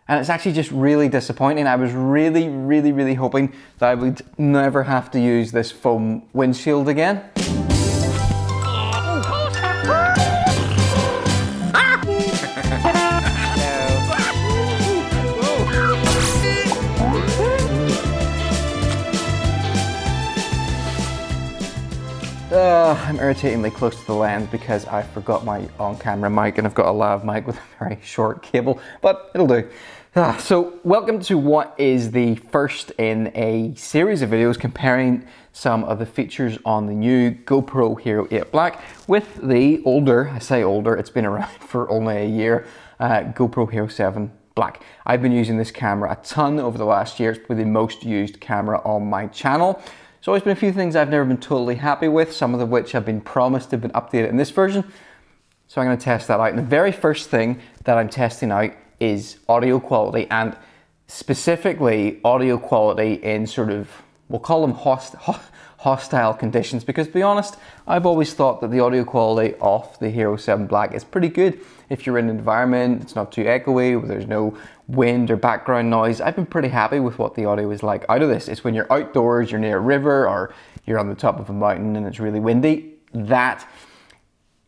And it's actually just really disappointing. I was really hoping that I would never have to use this foam windshield again. I'm irritatingly close to the lens because I forgot my on-camera mic and I've got a lav mic with a very short cable, but it'll do. So welcome to what is the first in a series of videos comparing some of the features on the new GoPro Hero 8 Black with the older, I say older, it's been around for only a year, GoPro Hero 7 Black. I've been using this camera a ton over the last year. It's probably the most used camera on my channel. There's always been a few things I've never been totally happy with, some of which have been promised to have been updated in this version. So I'm going to test that out. And the very first thing that I'm testing out is audio quality, and specifically audio quality in sort of, we'll call them hostile conditions, because to be honest, I've always thought that the audio quality of the Hero 7 Black is pretty good. If you're in an environment, it's not too echoey, where there's no wind or background noise. I've been pretty happy with what the audio is like out of this. It's when you're outdoors, you're near a river, or you're on the top of a mountain and it's really windy. That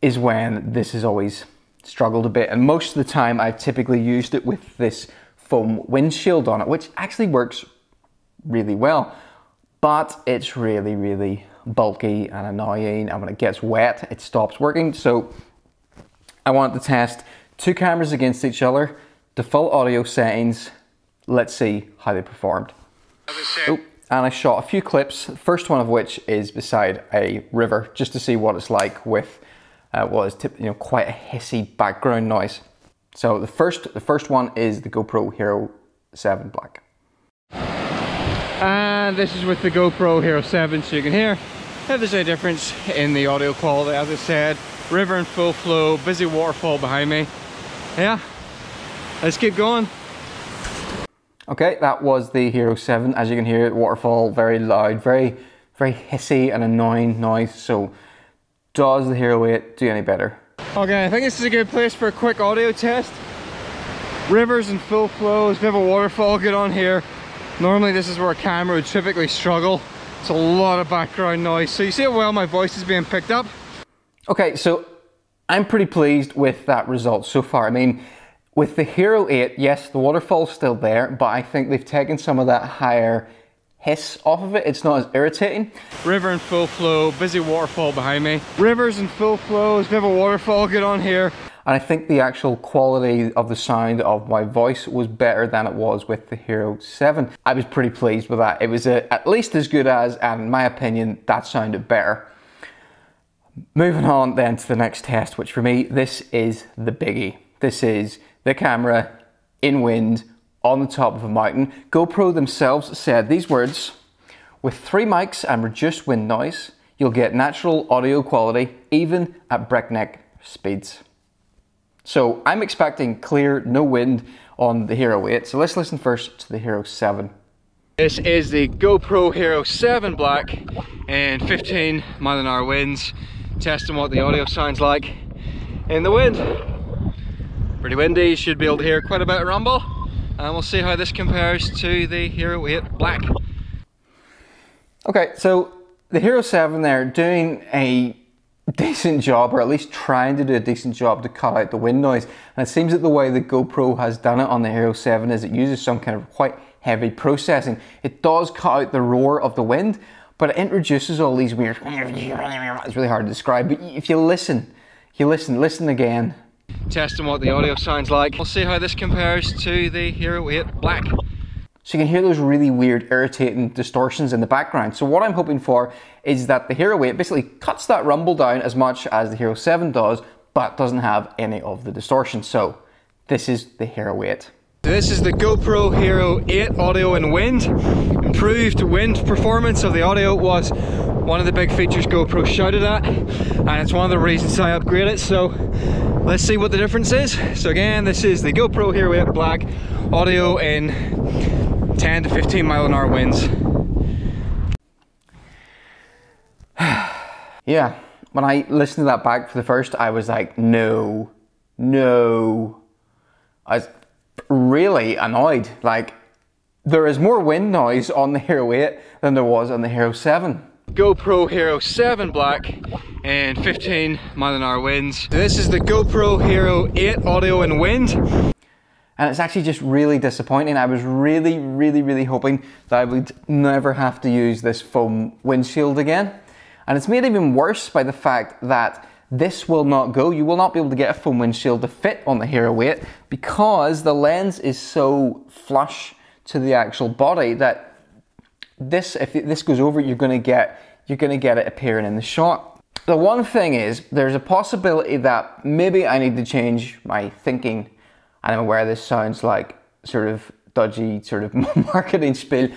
is when this has always struggled a bit. And most of the time I've typically used it with this foam windshield on it, which actually works really well. But it's really bulky and annoying, and when it gets wet, it stops working. So I wanted to test two cameras against each other, default audio settings. Let's see how they performed. Oh, and I shot a few clips, the first one of which is beside a river, just to see what it's like with what is quite a hissy background noise. So the first one is the GoPro Hero 7 Black. And this is with the GoPro Hero 7, so you can hear if there's any difference in the audio quality. As I said, river in full flow, busy waterfall behind me. Yeah, let's keep going. Okay, that was the Hero 7. As you can hear, waterfall, very loud, very hissy and annoying noise. So does the Hero 8 do any better? Okay, I think this is a good place for a quick audio test. Rivers in full flow, there's a bit of a waterfall going on here. Normally this is where a camera would typically struggle. It's a lot of background noise. So you see how well my voice is being picked up? Okay, so I'm pretty pleased with that result so far. I mean, with the Hero 8, yes, the waterfall's still there, but I think they've taken some of that higher hiss off of it. It's not as irritating. River in full flow, busy waterfall behind me. Rivers in full flow, there's a bit of a waterfall going on here. And I think the actual quality of the sound of my voice was better than it was with the Hero 7. I was pretty pleased with that. It was at least as good as, and in my opinion, that sounded better. Moving on then to the next test, which for me, this is the biggie. This is the camera in wind on the top of a mountain. GoPro themselves said these words: with 3 mics and reduced wind noise, you'll get natural audio quality even at breakneck speeds. So I'm expecting clear, no wind on the Hero 8. So let's listen first to the Hero 7. This is the GoPro Hero 7 Black and 15-mile-an-hour winds. Testing what the audio sounds like in the wind. Pretty windy, you should be able to hear quite a bit of rumble. And we'll see how this compares to the Hero 8 Black. Okay, so the Hero 7 there doing a decent job, or at least trying to do a decent job to cut out the wind noise. And it seems that the way the GoPro has done it on the Hero 7 is it uses some kind of quite heavy processing. It does cut out the roar of the wind, but it introduces all these weird, it's really hard to describe, but if you listen again. Testing what the audio sounds like. We'll see how this compares to the Hero 8 Black. So you can hear those really weird, irritating distortions in the background. So what I'm hoping for is that the Hero 8 basically cuts that rumble down as much as the Hero 7 does, but doesn't have any of the distortion. So this is the Hero 8. This is the GoPro Hero 8 audio and wind. Improved wind performance of the audio was one of the big features GoPro shouted at, and it's one of the reasons I upgraded. So let's see what the difference is. So again, this is the GoPro Hero 8 Black audio in 10 to 15 mile an hour winds. Yeah, when I listened to that back for the first, I was like, no. really annoyed. Like, there is more wind noise on the Hero 8 than there was on the Hero 7. GoPro Hero7 Black and 15 mile/h winds. This is the GoPro Hero 8 audio and wind. And it's actually just really disappointing. I was really hoping that I would never have to use this foam windshield again. And it's made even worse by the fact that this will not go. You will not be able to get a foam windshield to fit on the Hero 8 because the lens is so flush to the actual body that this, if this goes over, you're gonna get it appearing in the shot. The one thing is, there's a possibility that maybe I need to change my thinking, and I'm aware this sounds like sort of dodgy sort of marketing spiel,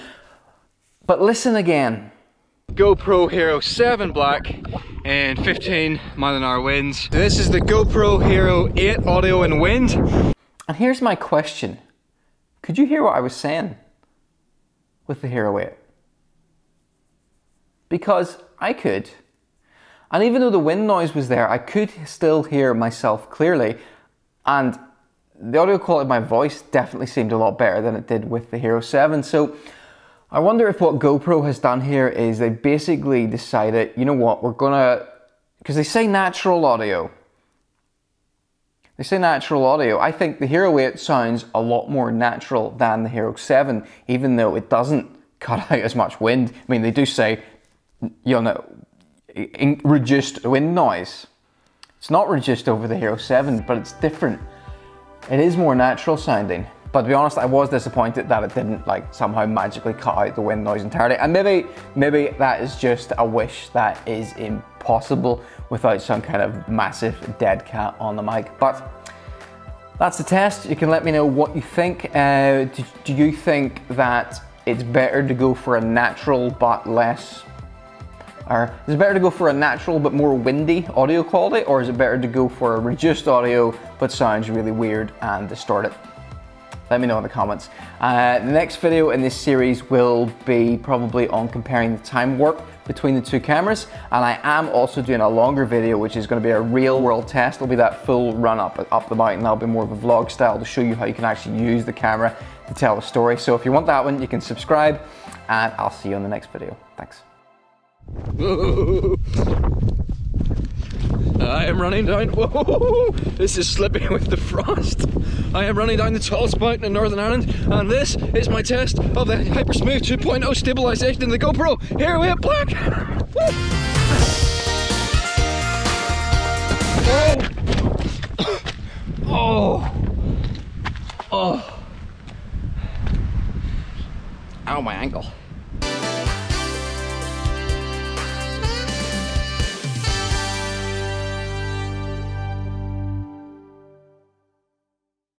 but listen again. GoPro Hero7 Black and 15 mile/h winds. This is the GoPro Hero 8 audio and wind. And here's my question. Could you hear what I was saying with the Hero 8? Because I could. And even though the wind noise was there, I could still hear myself clearly. And the audio quality of my voice definitely seemed a lot better than it did with the Hero 7. So I wonder if what GoPro has done here is they basically decided, you know what, we're gonna, because they say natural audio. They say natural audio. I think the Hero 8 sounds a lot more natural than the Hero 7, even though it doesn't cut out as much wind. I mean, they do say, you know, reduced wind noise. It's not reduced over the Hero 7, but it's different. It is more natural sounding. But to be honest, I was disappointed that it didn't like somehow magically cut out the wind noise entirely. And maybe that is just a wish that is impossible without some kind of massive dead cat on the mic. But that's the test. You can let me know what you think. Do you think that it's better to go for a natural but less, or is it better to go for a natural but more windy audio quality, or is it better to go for a reduced audio but sounds really weird and distorted? Let me know in the comments. The next video in this series will be probably on comparing the time warp between the two cameras, and I am also doing a longer video which is going to be a real world test. It'll be that full run up the mountain. That'll be more of a vlog style to show you how you can actually use the camera to tell the story. So if you want that one, you can subscribe, and I'll see you in the next video. Thanks. I am running down, whoa, this is slipping with the frost. I am running down the tallest mountain in Northern Ireland, and this is my test of the Hypersmooth 2.0 stabilization in the GoPro Hero8 Black. Oh. Ow, my ankle.